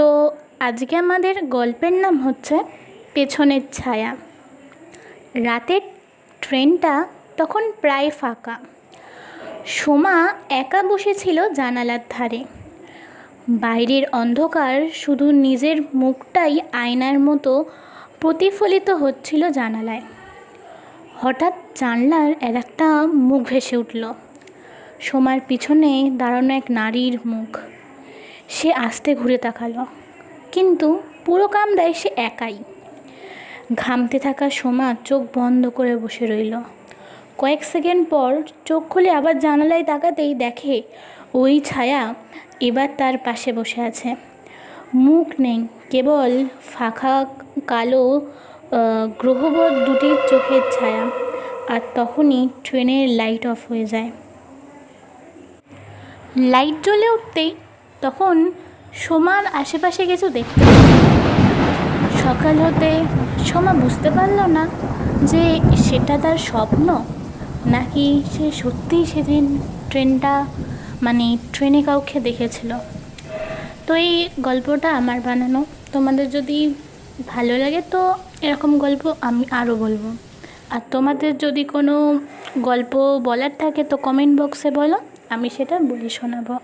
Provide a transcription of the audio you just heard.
তো আজকে আমাদের গল্পের নাম হচ্ছে পেছনের ছায়া। রাতের ট্রেনটা তখন প্রায় ফাঁকা। সোমা একা বসেছিল জানালার ধারে। বাইরের অন্ধকার শুধু নিজের মুখটাই আয়নার মতো প্রতিফলিত হচ্ছিল জানালায়। হঠাৎ জানলার একটা মুখ ভেসে উঠল। সোমার পিছনে দাঁড়ানো এক নারীর মুখ। সে আস্তে ঘুরে তাকালো, কিন্তু পুরো কামরায় সে একাই। ঘামতে থাকা সোমা চোখ বন্ধ করে বসে রইল। কয়েক সেকেন্ড পর চোখ খুলে আবার জানালায় তাকাতেই দেখে ওই ছায়া এবার তার পাশে বসে আছে। মুখ নেই, কেবল ফাঁকা কালো গ্রহবৎ দুটি চোখের ছায়া। আর তখনই ট্রেনের লাইট অফ হয়ে যায়। লাইট জ্বলে উঠতেই তখন সোমার আশেপাশে কিছু দেখতে পেল। সকাল হতে সোমা বুঝতে পারল না যে সেটা তার স্বপ্ন নাকি সে সত্যিই সেদিন ট্রেনে কাউকে দেখেছিল। তো এই গল্পটা আমার বানানো। তোমাদের যদি ভালো লাগে তো এরকম গল্প আমি আরও বলবো। আর তোমাদের যদি কোনো গল্প বলার থাকে তো কমেন্ট বক্সে বলো, আমি সেটা বলে শোনাবো।